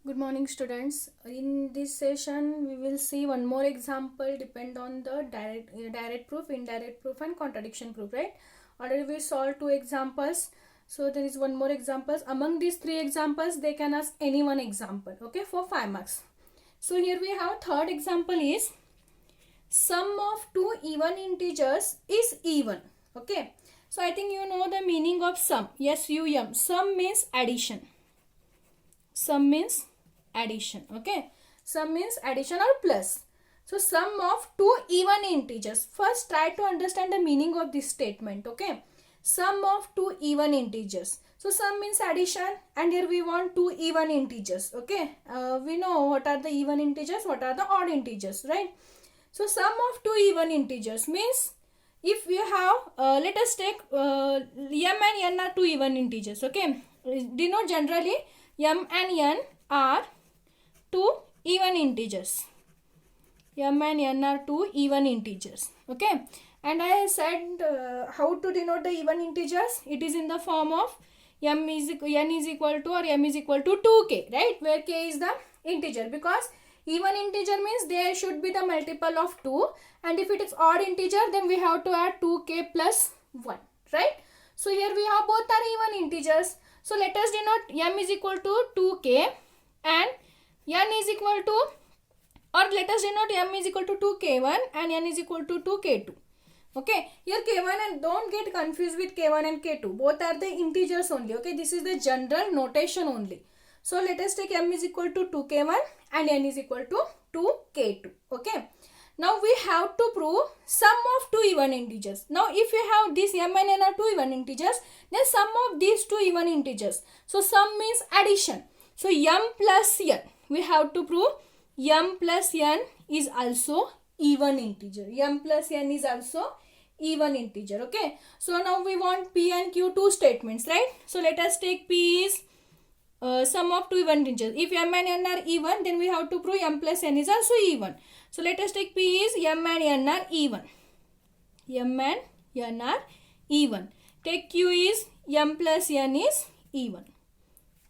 Good morning, students. In this session, we will see one more example depend on the direct proof, indirect proof, and contradiction proof. Right? Already we solved two examples. So there is one more examples. Among these three examples, they can ask any one example. Okay, for 5 marks. So here we have third example is sum of two even integers is even. Okay. So I think you know the meaning of sum. Yes, SUM. Sum means addition. Sum means addition. Okay, sum means addition or plus. So sum of two even integers. First try to understand the meaning of this statement. Okay, sum of two even integers. So sum means addition, and here we want two even integers. Okay, we know what are the even integers, what are the odd integers, right? So sum of two even integers means if we have let us take m and n are two even integers. Okay, denote generally m and n are two even integers. M and n are two even integers. Okay, and I said how to denote the even integers. It is in the form of n is equal to or m is equal to 2k, right? Where k is the integer, because even integer means there should be the multiple of 2, and if it is odd integer then we have to add 2k plus 1, right? So here we have both are even integers. So let us denote m is equal to 2k and n is equal to, or let us denote m is equal to 2k1 and n is equal to 2k2. Okay, here k1 and don't get confused with k1 and k2. Both are the integers only. Okay, this is the general notation only. So let us take m is equal to 2k1 and n is equal to 2k2. Okay. Now we have to prove sum of two even integers. Now if you have this m and n are two even integers, then sum of these two even integers. So sum means addition. So m plus n. We have to prove m plus n is also even integer. M plus n is also even integer. Okay. So now we want P and Q two statements, right? So let us take P is sum of two even integers. If m and n are even, then we have to prove m plus n is also even. So let us take P is m and n are even. M and n are even. Take Q is m plus n is even.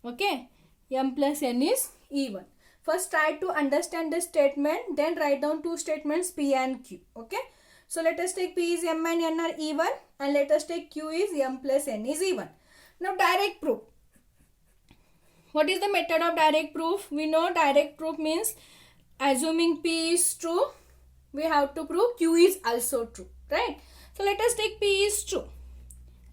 Okay. M plus n is even. First try to understand the statement, then write down two statements P and Q. Okay. So let us take P is m and n are even, and let us take Q is m plus n is even. Now direct proof. What is the method of direct proof? We know direct proof means assuming P is true, we have to prove Q is also true, right? So let us take P is true.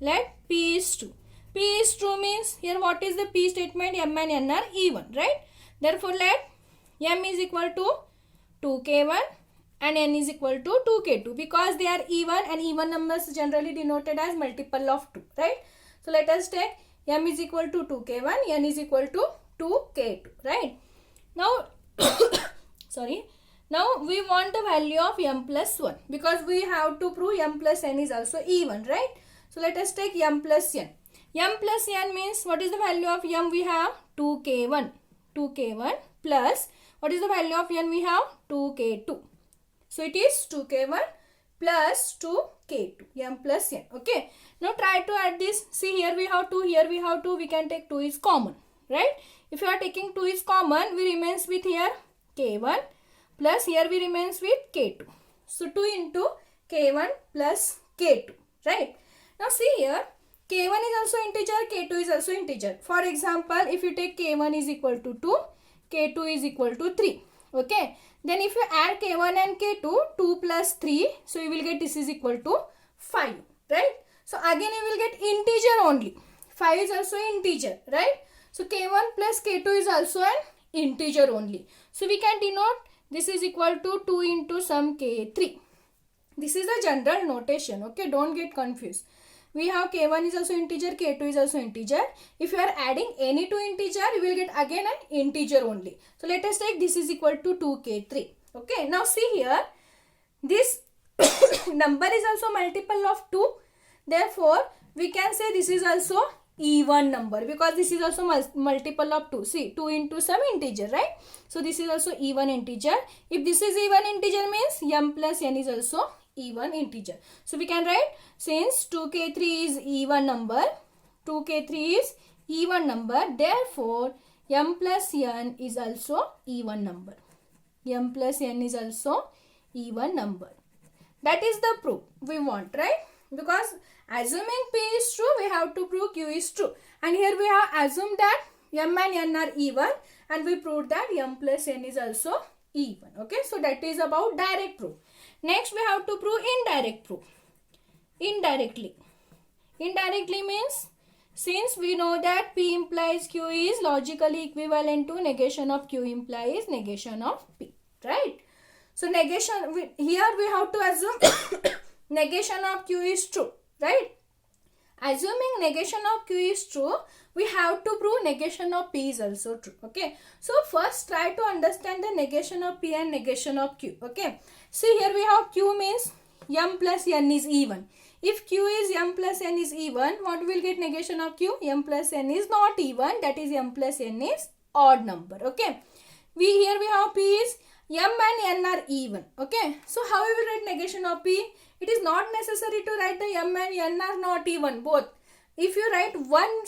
Let P is true. P is true means here what is the P statement? M and n are even, right? Therefore let m is equal to 2k1 and n is equal to 2k2, because they are even and even numbers generally denoted as multiple of 2, right? So let us take m is equal to 2k1, n is equal to 2k2, right? Now sorry, now we want the value of m plus 1, because we have to prove m plus n is also even, right? So let us take m plus n. M plus n means what is the value of m? We have 2k1 plus what is the value of n? We have 2k2. So it is 2k1 plus 2k2, m plus n. Okay. Now try to add this. See, here we have 2, here we have 2. We can take 2 is common, right? If you are taking 2 is common, we remains with here k1 plus here we remains with k2. So 2 into k1 plus k2, right? Now see here, k1 is also integer, k2 is also integer. For example, if you take k1 is equal to 2, k2 is equal to 3. Okay. Then if you add k1 and k2, 2 plus 3, so you will get this is equal to 5, right? So again you will get integer only. 5 is also integer, right? So k1 plus k2 is also an integer only. So we can denote this is equal to 2 into some k3. This is the general notation. Okay, don't get confused. We have k1 is also integer, k2 is also integer. If you are adding any two integer, you will get again an integer only. So let us take this is equal to 2k3. Okay, now see here, this number is also multiple of 2. Therefore, we can say this is also even number, because this is also multiple of 2. See, 2 into some integer, right? So this is also even integer. If this is even integer means m plus n is also even integer. So we can write, since 2k3 is even number, 2k3 is even number, therefore m plus n is also even number. M plus n is also even number. That is the proof we want, right? Because assuming P is true, we have to prove Q is true. And here we have assumed that M and N are even, and we proved that M plus N is also even. Okay, so that is about direct proof. Next, we have to prove indirect proof. Indirectly. Indirectly means, since we know that P implies Q is logically equivalent to negation of Q implies negation of P, right? So negation, here we have to assume negation of Q is true, right? Assuming negation of Q is true, we have to prove negation of P is also true. Okay, so first try to understand the negation of P and negation of Q. Okay, see here we have Q means M plus N is even. If Q is M plus N is even, what will get negation of Q? M plus N is not even, that is M plus N is odd number. Okay, here we have P is M and N are even. Okay, so how we will write negation of P? It is not necessary to write the M and N are not even, both. If you write one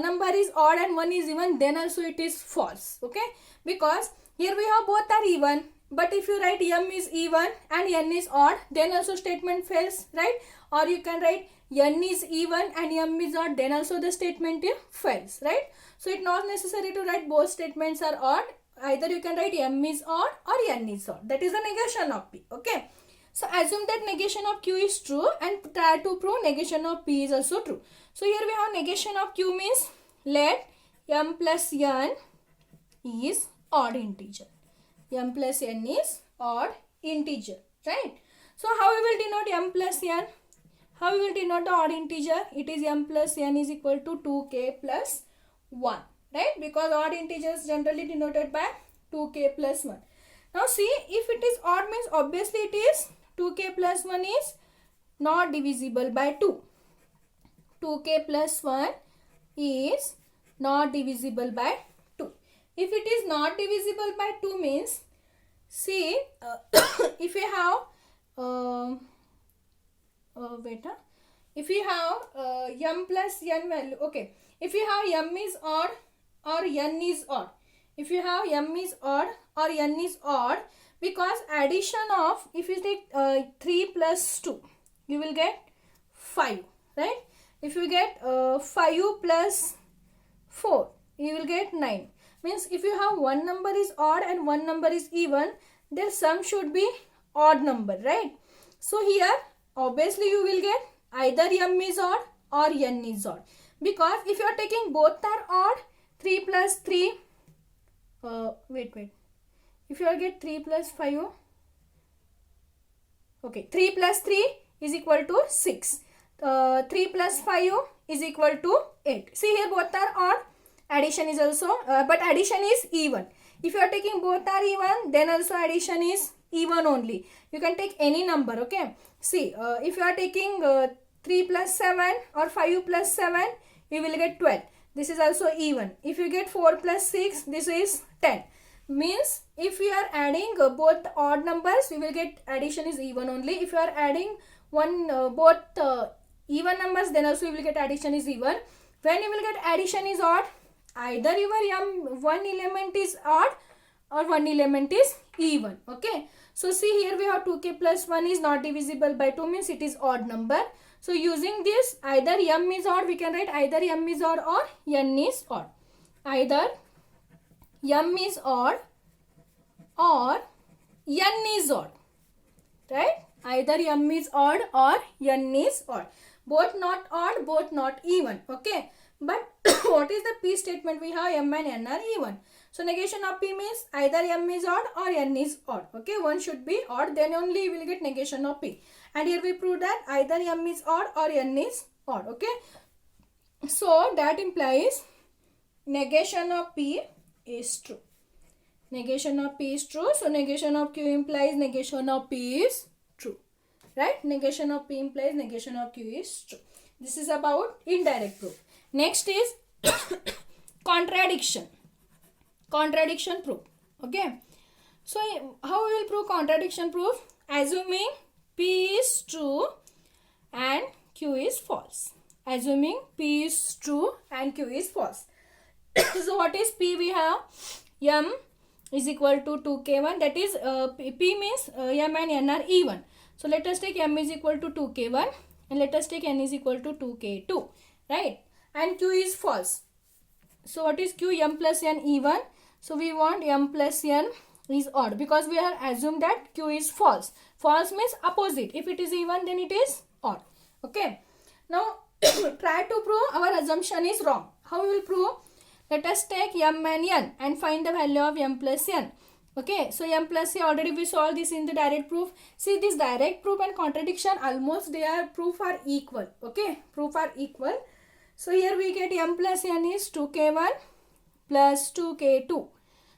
number is odd and one is even, then also it is false. Okay, because here we have both are even. But if you write M is even and N is odd, then also statement fails, right? Or you can write N is even and M is odd, then also the statement fails, right? So it's not necessary to write both statements are odd. Either you can write M is odd or N is odd. That is the negation of P. Okay. So assume that negation of Q is true and try to prove negation of P is also true. So here we have negation of Q means let M plus N is odd integer. M plus N is odd integer, right? So how we will denote M plus N? How we will denote the odd integer? It is M plus N is equal to 2k plus 1, right? Because odd integers generally denoted by 2k plus 1. Now see, if it is odd means obviously it is 2k plus 1 is not divisible by 2. 2k plus 1 is not divisible by 2. If it is not divisible by 2 means, see, if you have, if you have M plus N value, okay, if you have M is odd or N is odd, if you have M is odd or N is odd, because addition of, if you take 3 plus 2, you will get 5, right? If you get 5 plus 4, you will get 9. Means if you have one number is odd and one number is even, their sum should be odd number, right? So here obviously you will get either M is odd or N is odd. Because if you are taking both are odd, 3 plus 3, if you are get 3 plus 5, okay, 3 plus 3 is equal to 6. 3 plus 5 is equal to 8. See here both are odd, addition is also, but addition is even. If you are taking both are even, then also addition is even only. You can take any number, okay. See, if you are taking 3 plus 7 or 5 plus 7, you will get 12. This is also even. If you get 4 plus 6, this is 10. Means if you are adding both odd numbers, you will get addition is even only. If you are adding both even numbers, then also you will get addition is even. When you will get addition is odd, either your one element is odd or one element is even. Okay, so see here we have 2k plus 1 is not divisible by 2, means it is odd number. So using this, either M is odd, we can write either M is odd or N is odd. Either M is odd or N is odd, right? Either M is odd or N is odd. Both not odd, both not even. Okay, but what is the P statement? We have M and N are even. So negation of P means either M is odd or N is odd. Okay, one should be odd, then only you will get negation of P. And here we prove that either M is odd or N is odd. Okay, so that implies negation of P is true. Negation of P is true. So negation of Q implies negation of P is true, right? Negation of P implies negation of Q is true. This is about indirect proof. Next is contradiction. Contradiction proof. Okay, so how we will prove contradiction proof? Assuming P is true and Q is false. Assuming P is true and Q is false. So what is P? We have M is equal to 2k1. That is P means M and N are even. So let us take M is equal to 2k1 and let us take N is equal to 2k2, right? And Q is false. So what is Q? M plus N even. So we want M plus N is odd because we have assumed that Q is false. False means opposite. If it is even, then it is odd. Okay. Now try to prove our assumption is wrong. How we will prove? Let us take M and N and find the value of M plus N. Okay, so M plus N, already we solved this in the direct proof. See, this direct proof and contradiction, almost their proof are equal. Okay, proof are equal. So here we get M plus N is 2k1 plus 2k2.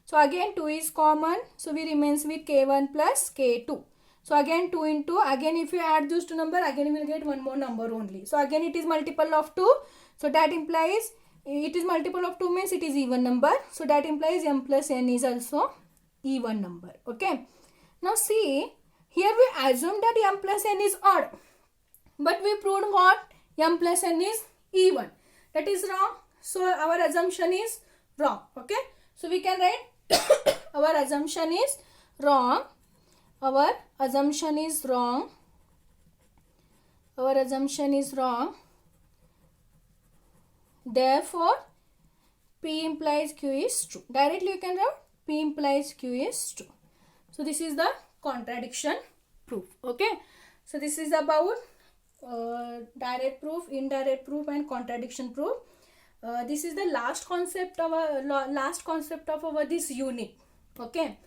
So again 2 is common. So we remains with k1 plus k2. So again 2 into, again if you add those two numbers, again we will get one more number only. So again it is multiple of 2. So that implies, it is multiple of 2 means it is even number. So that implies M plus N is also even number. Okay. Now see, here we assume that M plus N is odd. But we proved what? M plus N is even. That is wrong. So our assumption is wrong. Okay. So we can write our assumption is wrong. Our assumption is wrong. Our assumption is wrong. Therefore, P implies Q is true. Directly you can write P implies Q is true. So this is the contradiction proof. Okay. So this is about direct proof, indirect proof and contradiction proof. This is the last concept of our this unit. Okay.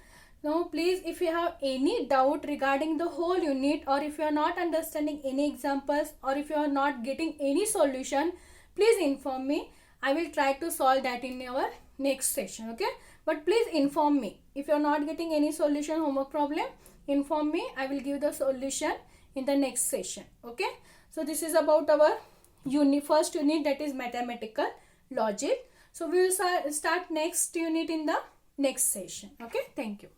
Now please, if you have any doubt regarding the whole unit, or if you are not understanding any examples, or if you are not getting any solution, please inform me. I will try to solve that in our next session. Okay. But please inform me. If you are not getting any solution homework problem, inform me. I will give the solution in the next session. Okay. So this is about our first unit, that is mathematical logic. So we will start next unit in the next session. Okay. Thank you.